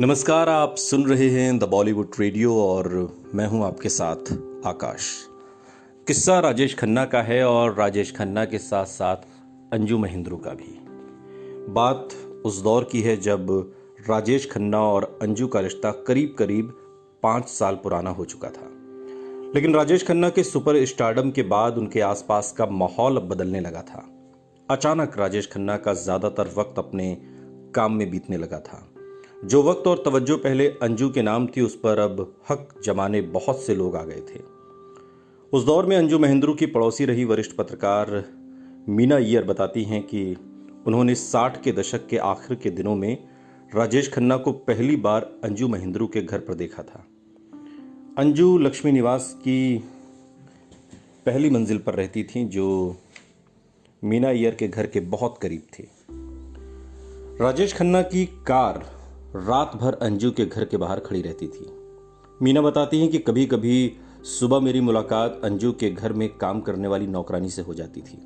नमस्कार, आप सुन रहे हैं द बॉलीवुड रेडियो और मैं हूं आपके साथ आकाश। किस्सा राजेश खन्ना का है और राजेश खन्ना के साथ साथ अंजू महेंद्रू का भी। बात उस दौर की है जब राजेश खन्ना और अंजू का रिश्ता करीब करीब 5 साल पुराना हो चुका था। लेकिन राजेश खन्ना के सुपर स्टारडम के बाद उनके आसपास का माहौल अब बदलने लगा था। अचानक राजेश खन्ना का ज्यादातर वक्त अपने काम में बीतने लगा था। जो वक्त और तवज्जो पहले अंजू के नाम थी, उस पर अब हक जमाने बहुत से लोग आ गए थे। उस दौर में अंजू महेंद्रू की पड़ोसी रही वरिष्ठ पत्रकार मीना अय्यर बताती हैं कि उन्होंने 60 के दशक के आखिर के दिनों में राजेश खन्ना को पहली बार अंजू महेंद्रू के घर पर देखा था। अंजू लक्ष्मी निवास की पहली मंजिल पर रहती थीं, जो मीना अय्यर के घर के बहुत करीब थी। राजेश खन्ना की कार रात भर अंजू के घर के बाहर खड़ी रहती थी। मीना बताती हैं कि कभी कभी सुबह मेरी मुलाकात अंजू के घर में काम करने वाली नौकरानी से हो जाती थी।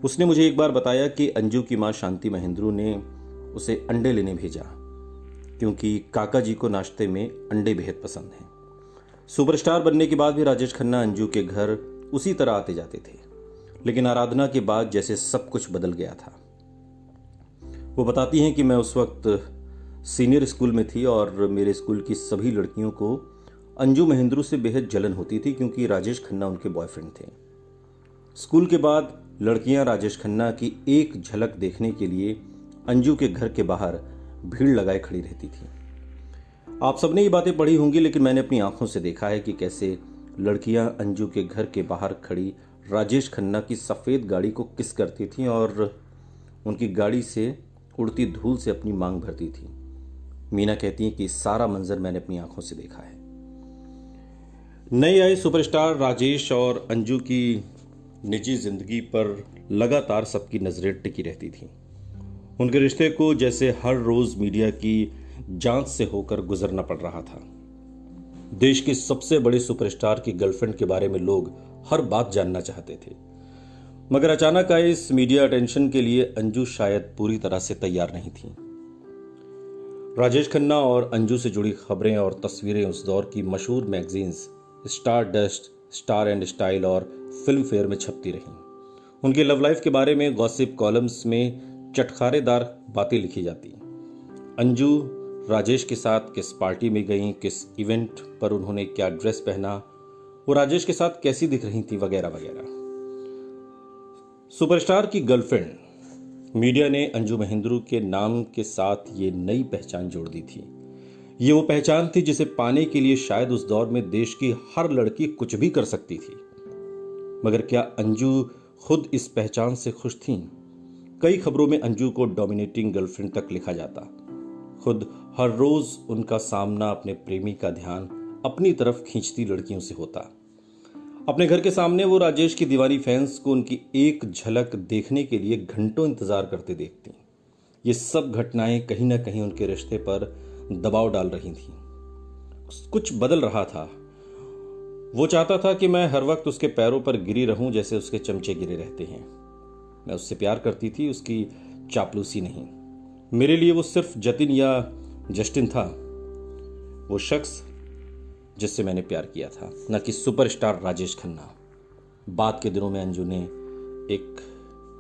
उसने मुझे एक बार बताया कि अंजू की मां शांति महेंद्रू ने उसे अंडे लेने भेजा, क्योंकि काका जी को नाश्ते में अंडे बेहद पसंद हैं। सुपरस्टार बनने के बाद भी राजेश खन्ना अंजू के घर उसी तरह आते जाते थे, लेकिन आराधना के बाद जैसे सब कुछ बदल गया था। वो बताती हैं कि मैं उस वक्त सीनियर स्कूल में थी और मेरे स्कूल की सभी लड़कियों को अंजू महेंद्रू से बेहद जलन होती थी, क्योंकि राजेश खन्ना उनके बॉयफ्रेंड थे। स्कूल के बाद लड़कियां राजेश खन्ना की एक झलक देखने के लिए अंजू के घर के बाहर भीड़ लगाए खड़ी रहती थी। आप सबने ये बातें पढ़ी होंगी, लेकिन मैंने अपनी आंखों से देखा है कि कैसे लड़कियां अंजू के घर के बाहर खड़ी राजेश खन्ना की सफ़ेद गाड़ी को किस करती थीं और उनकी गाड़ी से उड़ती धूल से अपनी मांग भरती थी। मीना कहती हैं कि सारा मंजर मैंने अपनी आंखों से देखा है। नए आए सुपरस्टार राजेश और अंजू की निजी जिंदगी पर लगातार सबकी नजरें टिकी रहती थीं। उनके रिश्ते को जैसे हर रोज मीडिया की जांच से होकर गुजरना पड़ रहा था। देश के सबसे बड़े सुपरस्टार की गर्लफ्रेंड के बारे में लोग हर बात जानना चाहते थे, मगर अचानक आए इस मीडिया अटेंशन के लिए अंजू शायद पूरी तरह से तैयार नहीं थी। राजेश खन्ना और अंजू से जुड़ी खबरें और तस्वीरें उस दौर की मशहूर magazines star dust, star and style और फिल्म फेयर में छपती रहीं। उनकी लव लाइफ के बारे में गॉसिप कॉलम्स में चटखारेदार बातें लिखी जाती। अंजू राजेश के साथ किस पार्टी में गईं, किस इवेंट पर उन्होंने क्या ड्रेस पहना, वो राजेश के साथ कैसी दिख रही थी, वगैरह वगैरह। सुपरस्टार की गर्लफ्रेंड मीडिया ने अंजू महेंद्रू के नाम के साथ ये नई पहचान जोड़ दी थी। ये वो पहचान थी जिसे पाने के लिए शायद उस दौर में देश की हर लड़की कुछ भी कर सकती थी। मगर क्या अंजू खुद इस पहचान से खुश थीं? कई खबरों में अंजू को डोमिनेटिंग गर्लफ्रेंड तक लिखा जाता। खुद हर रोज उनका सामना अपने प्रेमी का ध्यान अपनी तरफ खींचती लड़कियों से होता। अपने घर के सामने वो राजेश की दीवानी फैंस को उनकी एक झलक देखने के लिए घंटों इंतजार करते देखती। ये सब घटनाएं कहीं ना कहीं उनके रिश्ते पर दबाव डाल रही थीं। कुछ बदल रहा था। वो चाहता था कि मैं हर वक्त उसके पैरों पर गिरी रहूं जैसे उसके चमचे गिरे रहते हैं। मैं उससे प्यार करती थी, उसकी चापलूसी नहीं। मेरे लिए वो सिर्फ जतिन या जस्टिन था, वो शख्स जिससे मैंने प्यार किया था, न कि सुपरस्टार राजेश खन्ना। बाद के दिनों में अंजू ने एक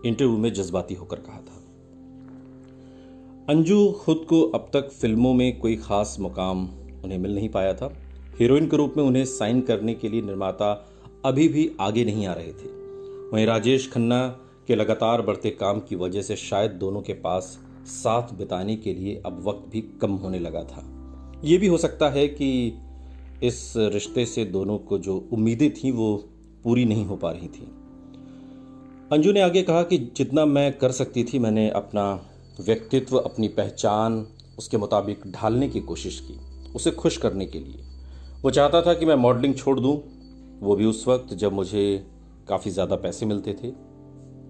इंटरव्यू में जज्बाती होकर कहा था। अंजू खुद को अब तक फिल्मों में कोई खास मुकाम उन्हें मिल नहीं पाया था। हीरोइन के रूप में उन्हें साइन करने के लिए निर्माता अभी भी आगे नहीं आ रहे थे। वहीं राजेश खन्ना के लगातार बढ़ते काम की वजह से शायद दोनों के पास साथ बिताने के लिए अब वक्त भी कम होने लगा था। ये भी हो सकता है कि इस रिश्ते से दोनों को जो उम्मीदें थीं वो पूरी नहीं हो पा रही थी। अंजू ने आगे कहा कि जितना मैं कर सकती थी मैंने अपना व्यक्तित्व, अपनी पहचान उसके मुताबिक ढालने की कोशिश की, उसे खुश करने के लिए। वो चाहता था कि मैं मॉडलिंग छोड़ दूं, वो भी उस वक्त जब मुझे काफ़ी ज़्यादा पैसे मिलते थे।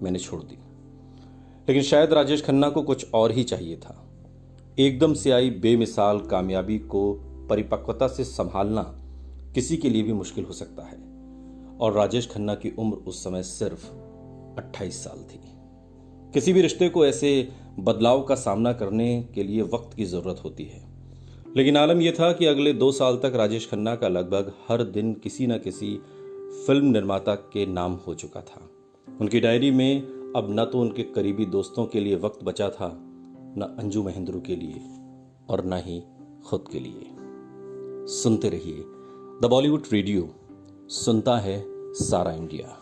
मैंने छोड़ दी। लेकिन शायद राजेश खन्ना को कुछ और ही चाहिए था। एकदम से आई बेमिसाल कामयाबी को परिपक्वता से संभालना किसी के लिए भी मुश्किल हो सकता है, और राजेश खन्ना की उम्र उस समय सिर्फ 28 साल थी। किसी भी रिश्ते को ऐसे बदलाव का सामना करने के लिए वक्त की जरूरत होती है। लेकिन आलम यह था कि अगले 2 साल तक राजेश खन्ना का लगभग हर दिन किसी न किसी फिल्म निर्माता के नाम हो चुका था। उनकी डायरी में अब न तो उनके करीबी दोस्तों के लिए वक्त बचा था, न अंजू महेंद्रू के लिए और न ही खुद के लिए। सुनते रहिए द बॉलीवुड रेडियो, सुनता है सारा इंडिया।